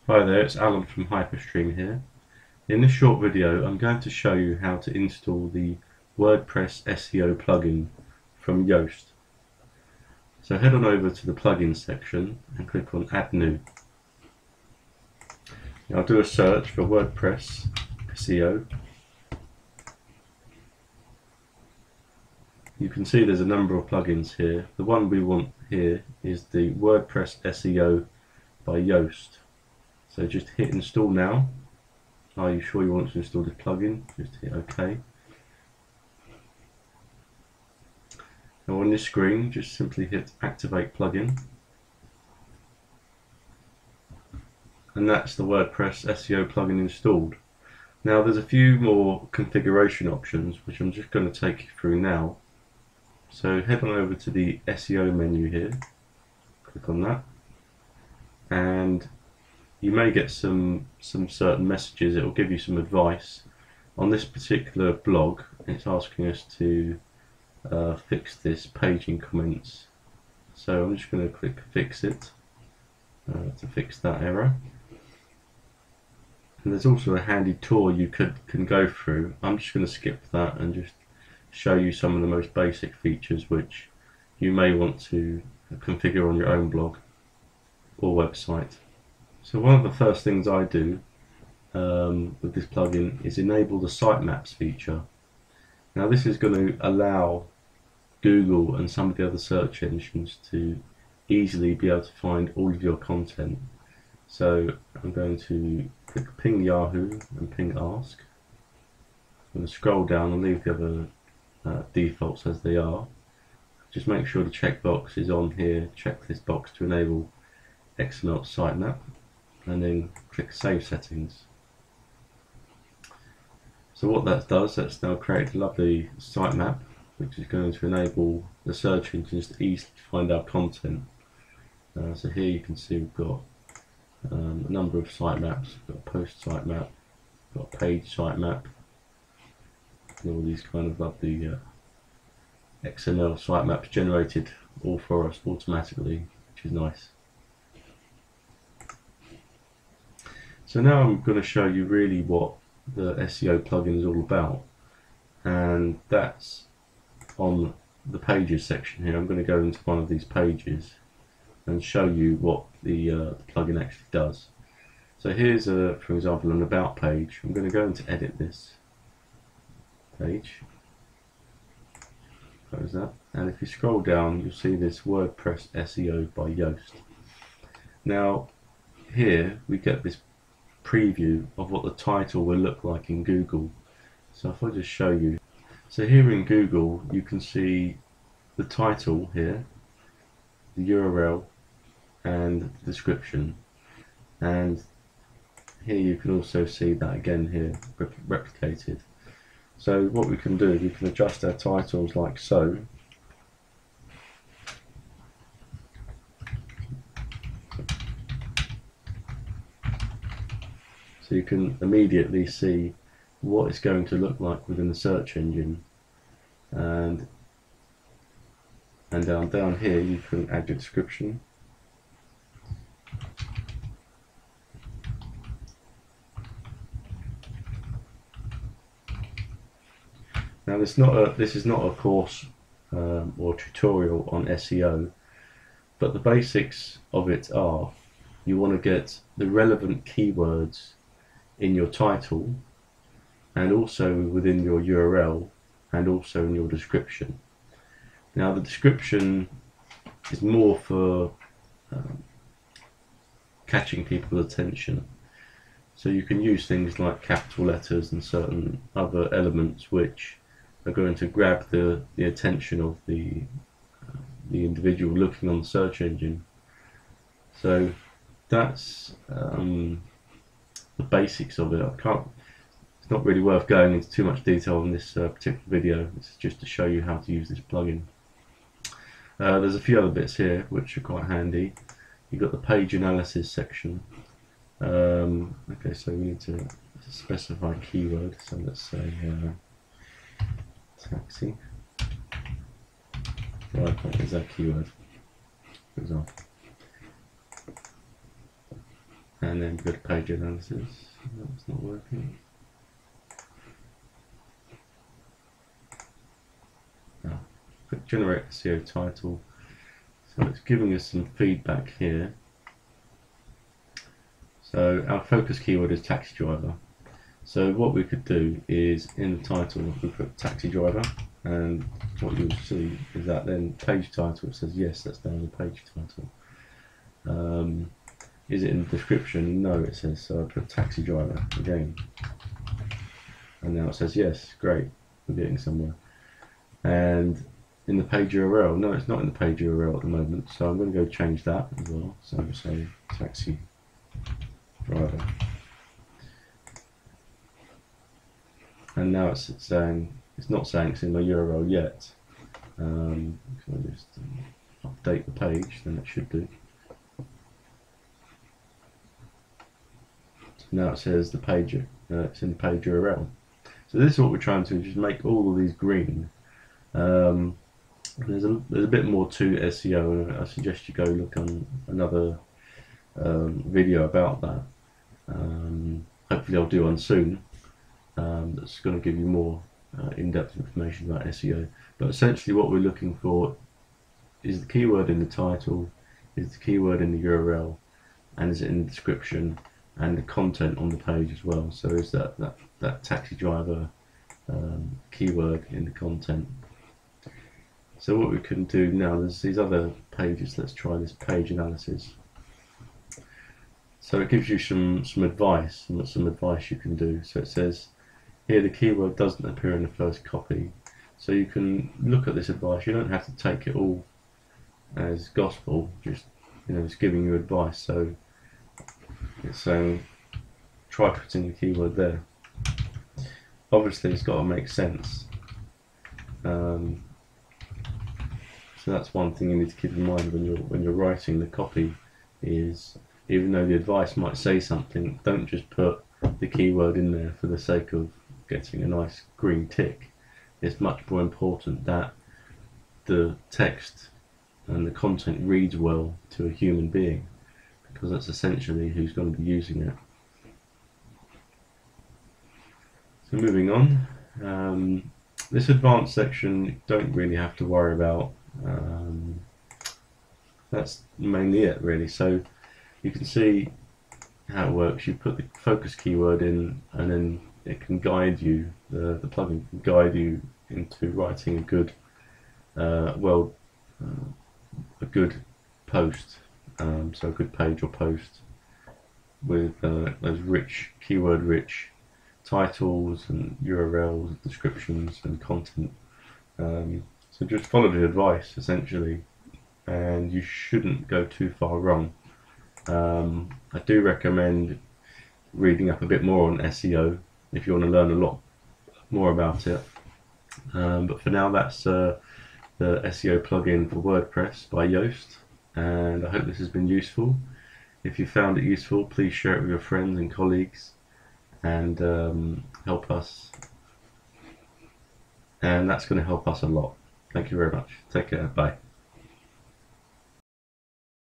Hi there, it's Alan from Hyperstream here. In this short video I'm going to show you how to install the WordPress SEO plugin from Yoast. So head on over to the plugins section and click on Add New. Now I'll do a search for WordPress SEO. You can see there's a number of plugins here. The one we want here is the WordPress SEO by Yoast. So just hit install now. Are you sure you want to install this plugin? Just hit OK. Now on this screen, just simply hit activate plugin. And that's the WordPress SEO plugin installed. Now there's a few more configuration options which I'm just going to take you through now. So head on over to the SEO menu here, click on that, and you may get some certain messages. It will give you some advice. On this particular blog, it's asking us to fix this paging comments. So I'm just going to click fix it to fix that error. And there's also a handy tour you can go through. I'm just going to skip that and just show you some of the most basic features which you may want to configure on your own blog or website. So one of the first things I do with this plugin is enable the sitemaps feature. Now this is going to allow Google and some of the other search engines to easily be able to find all of your content. So I'm going to click ping Yahoo and ping ask. I'm going to scroll down and leave the other defaults as they are. Just make sure the checkbox is on here. Check this box to enable XML sitemap, and then click Save Settings. So what that does, that's now created a lovely sitemap which is going to enable the search engines to easily find our content. So here you can see we've got a number of sitemaps. We've got a post sitemap, we've got a page sitemap, and all these kind of lovely XML sitemaps generated all for us automatically, which is nice. So now I'm going to show you really what the SEO plugin is all about, and that's on the pages section here. I'm going to go into one of these pages and show you what the plugin actually does. So here's for example an about page. I'm going to go into edit this page, close that, and if you scroll down you'll see this WordPress SEO by Yoast. Now here we get this preview of what the title will look like in Google. So if I just show you, so here in Google you can see the title here, the URL and the description, and here you can also see that again here replicated. So what we can do, we can adjust our titles like so. So you can immediately see what it's going to look like within the search engine, and down here you can add your description. Now this is not a course or tutorial on SEO, but the basics of it are you want to get the relevant keywords in your title, and also within your URL, and also in your description. Now the description is more for catching people's attention. So you can use things like capital letters and certain other elements which are going to grab the attention of the individual looking on the search engine. So that's the basics of it. It's not really worth going into too much detail in this particular video. This is just to show you how to use this plugin. There's a few other bits here which are quite handy. You've got the page analysis section. Okay, so we need to specify a keyword. So let's say taxi. Right, what is that keyword, for example? and then go to page analysis. That's not working. Click generate SEO title. So it's giving us some feedback here. So our focus keyword is taxi driver. So what we could do is in the title we put taxi driver, and what you'll see is that then page title, it says yes, that's down the page title. Is it in the description? No, it says, so I put taxi driver again, and now it says yes, great, we're getting somewhere. And in the page URL, no, it's not in the page URL at the moment, so I'm going to go change that as well. So I'm going to say taxi driver, and now it's saying, it's not saying it's in my URL yet. Can I just update the page? Then it should do. So now it says the page, it's in the page URL. So this is what we're trying to do, just make all of these green. There's a bit more to SEO, and I suggest you go look on another video about that. Hopefully I'll do one soon. That's going to give you more in-depth information about SEO. But essentially what we're looking for is the keyword in the title, is the keyword in the URL, and is it in the description, and the content on the page as well. So is that taxi driver keyword in the content. So what we can do now, there's these other pages. Let's try this page analysis. So it gives you some advice, and some advice you can do. So it says here the keyword doesn't appear in the first copy. So you can look at this advice. You don't have to take it all as gospel. Just, you know, it's giving you advice. So it's saying try putting the keyword there. Obviously, it's got to make sense. So that's one thing you need to keep in mind when you're writing the copy. Is even though the advice might say something, don't just put the keyword in there for the sake of getting a nice green tick. It's much more important that the text and the content reads well to a human being, because that's essentially who's going to be using it. So moving on, this advanced section you don't really have to worry about. That's mainly it really. So you can see how it works. You put the focus keyword in, and then it can guide you, the plugin can guide you into writing a good a good post, so a good page or post with those rich, keyword rich titles and URLs, descriptions and content. So just follow the advice essentially, and you shouldn't go too far wrong. I do recommend reading up a bit more on SEO if you want to learn a lot more about it. But for now, that's the SEO plugin for WordPress by Yoast, and I hope this has been useful. If you found it useful, please share it with your friends and colleagues, and help us. And that's going to help us a lot. Thank you very much. Take care. Bye.